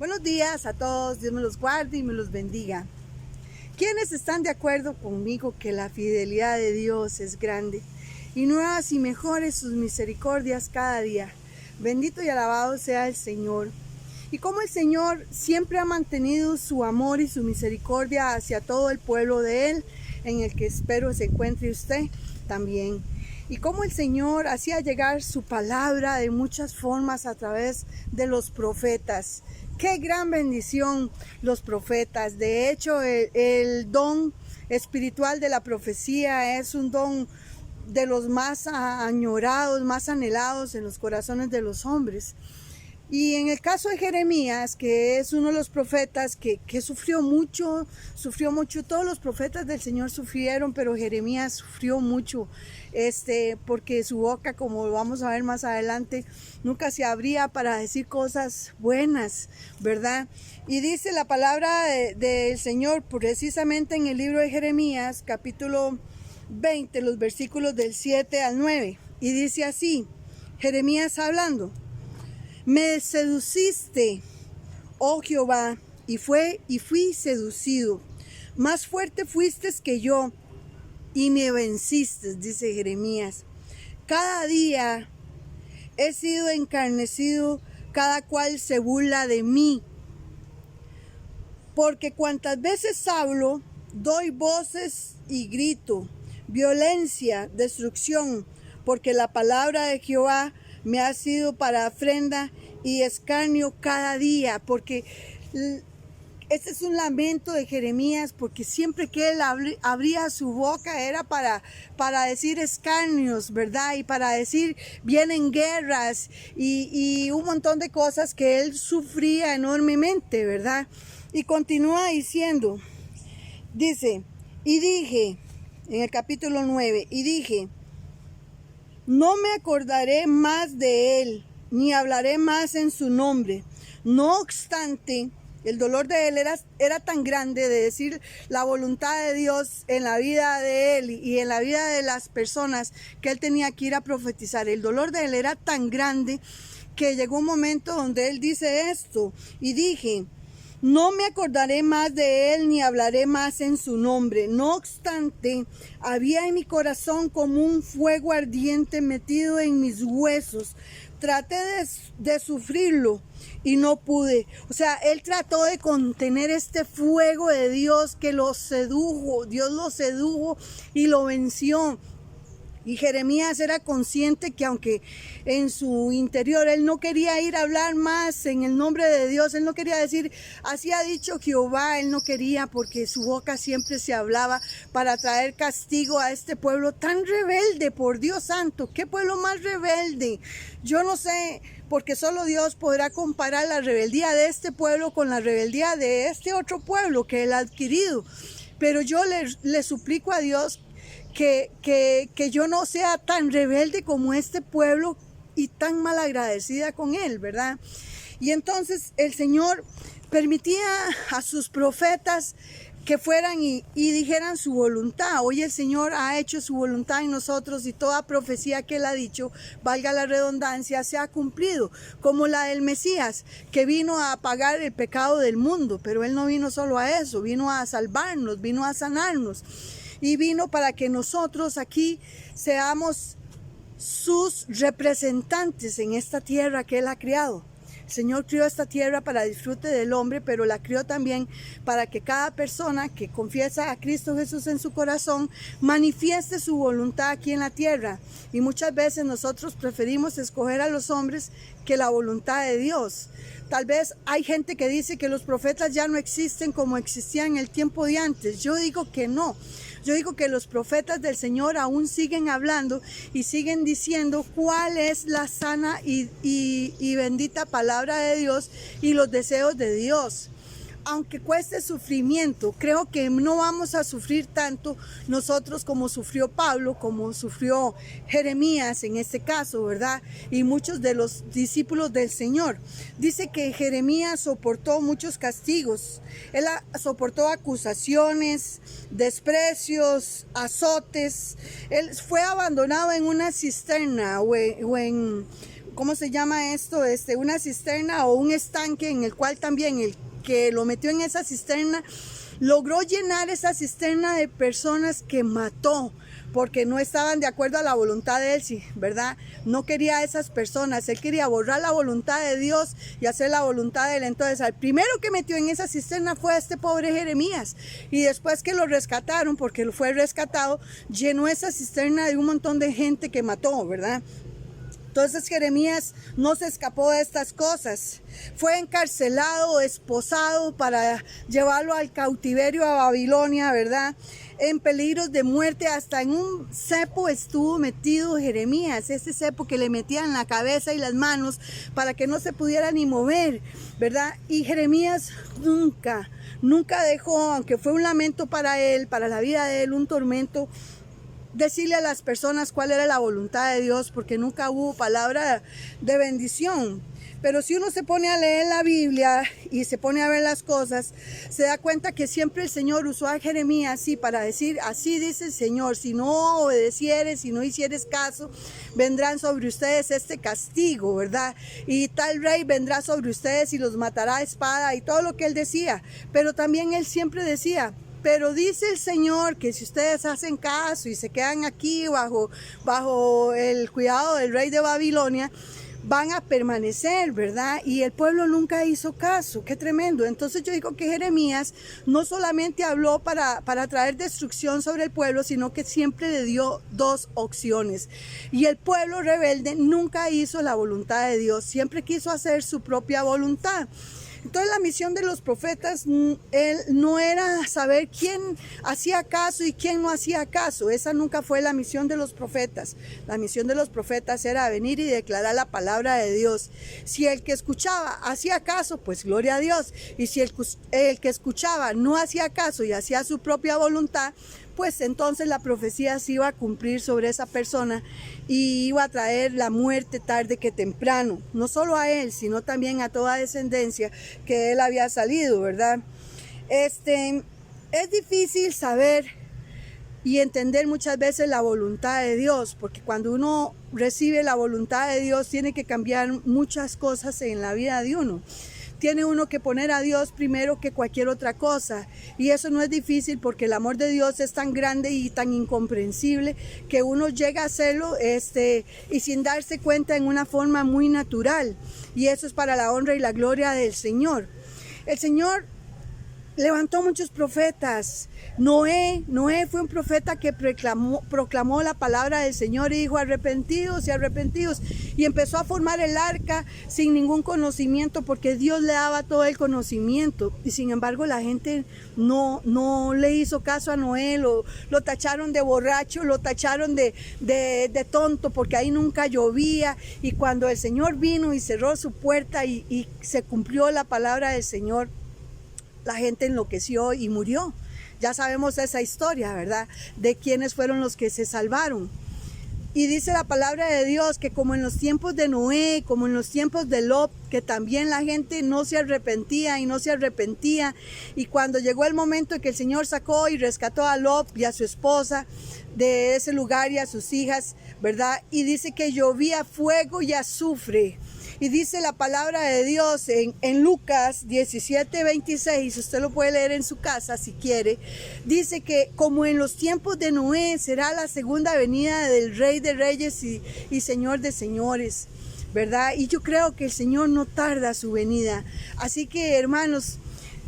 Buenos días a todos, Dios me los guarde y me los bendiga. ¿Quiénes están de acuerdo conmigo que la fidelidad de Dios es grande y nuevas y mejores sus misericordias cada día? Bendito y alabado sea el Señor. Y como el Señor siempre ha mantenido su amor y su misericordia hacia todo el pueblo de Él, en el que espero se encuentre usted también. Y como el Señor hacía llegar su palabra de muchas formas a través de los profetas. Qué gran bendición los profetas. De hecho, el don espiritual de la profecía es un don de los más añorados, más anhelados en los corazones de los hombres. Y en el caso de Jeremías, que es uno de los profetas que sufrió mucho, todos los profetas del Señor sufrieron, pero Jeremías sufrió mucho, porque su boca, como lo vamos a ver más adelante, nunca se abría para decir cosas buenas, ¿verdad? Y dice la palabra del Señor precisamente en el libro de Jeremías, capítulo 20, los versículos del 7 al 9, y dice así, Jeremías hablando: Me seduciste, oh Jehová, y fui seducido. Más fuerte fuiste que yo, y me venciste, dice Jeremías. Cada día he sido encarnecido, cada cual se burla de mí. Porque cuantas veces hablo, doy voces y grito, violencia, destrucción, porque la palabra de Jehová me ha sido para ofrenda y escarnio cada día, porque este es un lamento de Jeremías, porque siempre que él abría su boca era para decir escarnios, ¿verdad? Y para decir vienen guerras y un montón de cosas que él sufría enormemente, ¿verdad? Y continúa diciendo, dice, y dije, en el capítulo 9, y dije, no me acordaré más de él, ni hablaré más en su nombre. No obstante, el dolor de él era tan grande de decir la voluntad de Dios en la vida de él y en la vida de las personas que él tenía que ir a profetizar. El dolor de él era tan grande que llegó un momento donde él dice esto, y dije, no me acordaré más de él ni hablaré más en su nombre. No obstante, había en mi corazón como un fuego ardiente metido en mis huesos. Traté de sufrirlo y no pude. O sea, él trató de contener este fuego de Dios que lo sedujo. Dios lo sedujo y lo venció. Y Jeremías era consciente que aunque en su interior él no quería ir a hablar más en el nombre de Dios, él no quería decir, así ha dicho Jehová, él no quería, porque su boca siempre se hablaba para traer castigo a este pueblo tan rebelde, por Dios santo, qué pueblo más rebelde. Yo no sé, porque solo Dios podrá comparar la rebeldía de este pueblo con la rebeldía de este otro pueblo que él ha adquirido. Pero yo le suplico a Dios que yo no sea tan rebelde como este pueblo y tan malagradecida con él, ¿verdad? Y entonces el Señor permitía a sus profetas que fueran y dijeran su voluntad. Hoy el Señor ha hecho su voluntad en nosotros y toda profecía que Él ha dicho, valga la redundancia, se ha cumplido, como la del Mesías, que vino a pagar el pecado del mundo, pero Él no vino solo a eso, vino a salvarnos, vino a sanarnos. Y vino para que nosotros aquí seamos sus representantes en esta tierra que Él ha creado. El Señor crió esta tierra para disfrute del hombre, pero la crió también para que cada persona que confiesa a Cristo Jesús en su corazón manifieste su voluntad aquí en la tierra. Y muchas veces nosotros preferimos escoger a los hombres que la voluntad de Dios. Tal vez hay gente que dice que los profetas ya no existen como existían en el tiempo de antes. Yo digo que no. Yo digo que los profetas del Señor aún siguen hablando y siguen diciendo cuál es la sana y bendita palabra de Dios y los deseos de Dios. Aunque cueste sufrimiento, creo que no vamos a sufrir tanto nosotros como sufrió Pablo, como sufrió Jeremías en este caso, ¿verdad? Y muchos de los discípulos del Señor. Dice que Jeremías soportó muchos castigos. Él soportó acusaciones, desprecios, azotes. Él fue abandonado en una cisterna ¿cómo se llama esto? Una cisterna o un estanque en el cual también el que lo metió en esa cisterna logró llenar esa cisterna de personas que mató porque no estaban de acuerdo a la voluntad de él, sí, ¿verdad? No quería a esas personas, él quería borrar la voluntad de Dios y hacer la voluntad de él. Entonces, al primero que metió en esa cisterna fue a este pobre Jeremías, y después que lo rescataron, porque lo fue rescatado, llenó esa cisterna de un montón de gente que mató, ¿verdad? Entonces Jeremías no se escapó de estas cosas. Fue encarcelado, esposado para llevarlo al cautiverio a Babilonia, ¿verdad? En peligros de muerte, hasta en un cepo estuvo metido Jeremías, ese cepo que le metían en la cabeza y las manos para que no se pudiera ni mover, ¿verdad? Y Jeremías nunca dejó, aunque fue un lamento para él, para la vida de él, un tormento, decirle a las personas cuál era la voluntad de Dios, porque nunca hubo palabra de bendición. Pero si uno se pone a leer la Biblia y se pone a ver las cosas, se da cuenta que siempre el Señor usó a Jeremías así para decir, así dice el Señor, si no obedecieres, si no hicieres caso, vendrán sobre ustedes este castigo, ¿verdad? Y tal rey vendrá sobre ustedes y los matará a espada, y todo lo que él decía. Pero también él siempre decía, pero dice el Señor que si ustedes hacen caso y se quedan aquí bajo el cuidado del rey de Babilonia, van a permanecer, ¿verdad? Y el pueblo nunca hizo caso. Qué tremendo. Entonces yo digo que Jeremías no solamente habló para traer destrucción sobre el pueblo, sino que siempre le dio dos opciones. Y el pueblo rebelde nunca hizo la voluntad de Dios, siempre quiso hacer su propia voluntad. Entonces la misión de los profetas no era saber quién hacía caso y quién no hacía caso. Esa nunca fue la misión de los profetas. La misión de los profetas era venir y declarar la palabra de Dios. Si el que escuchaba hacía caso, pues gloria a Dios. Y si el que escuchaba no hacía caso y hacía su propia voluntad, pues entonces la profecía se iba a cumplir sobre esa persona y iba a traer la muerte tarde que temprano, no solo a él, sino también a toda descendencia que él había salido, ¿verdad? Es difícil saber y entender muchas veces la voluntad de Dios, porque cuando uno recibe la voluntad de Dios tiene que cambiar muchas cosas en la vida de uno. Tiene uno que poner a Dios primero que cualquier otra cosa. Y eso no es difícil porque el amor de Dios es tan grande y tan incomprensible que uno llega a hacerlo y sin darse cuenta en una forma muy natural. Y eso es para la honra y la gloria del Señor. El Señor levantó muchos profetas. Noé fue un profeta que proclamó la palabra del Señor y dijo arrepentidos y arrepentidos, y empezó a formar el arca sin ningún conocimiento porque Dios le daba todo el conocimiento, y sin embargo la gente no le hizo caso a Noé, lo tacharon de borracho, lo tacharon de tonto porque ahí nunca llovía, y cuando el Señor vino y cerró su puerta y se cumplió la palabra del Señor, la gente enloqueció y murió. Ya sabemos esa historia, ¿verdad? De quiénes fueron los que se salvaron. Y dice la palabra de Dios que como en los tiempos de Noé, como en los tiempos de Lot, que también la gente no se arrepentía y no se arrepentía. Y cuando llegó el momento en que el Señor sacó y rescató a Lot y a su esposa de ese lugar y a sus hijas, ¿verdad? Y dice que llovía fuego y azufre. Y dice la palabra de Dios en Lucas 17:26, usted lo puede leer en su casa si quiere, dice que como en los tiempos de Noé será la segunda venida del Rey de Reyes y Señor de Señores, ¿verdad? Y yo creo que el Señor no tarda su venida. Así que, hermanos,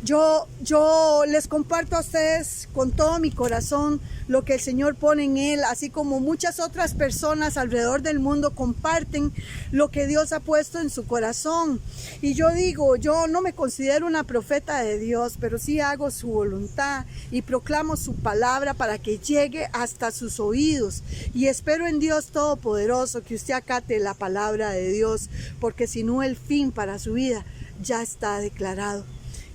yo les comparto a ustedes con todo mi corazón lo que el Señor pone en él, así como muchas otras personas alrededor del mundo comparten lo que Dios ha puesto en su corazón. Y yo digo, yo no me considero una profeta de Dios, pero sí hago su voluntad y proclamo su palabra para que llegue hasta sus oídos. Y espero en Dios Todopoderoso que usted acate la palabra de Dios, porque si no, el fin para su vida ya está declarado.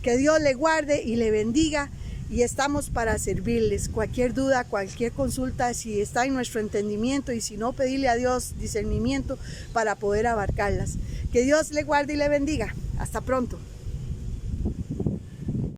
Que Dios le guarde y le bendiga, y estamos para servirles. Cualquier duda, cualquier consulta, si está en nuestro entendimiento, y si no, pedirle a Dios discernimiento para poder abarcarlas. Que Dios le guarde y le bendiga. Hasta pronto.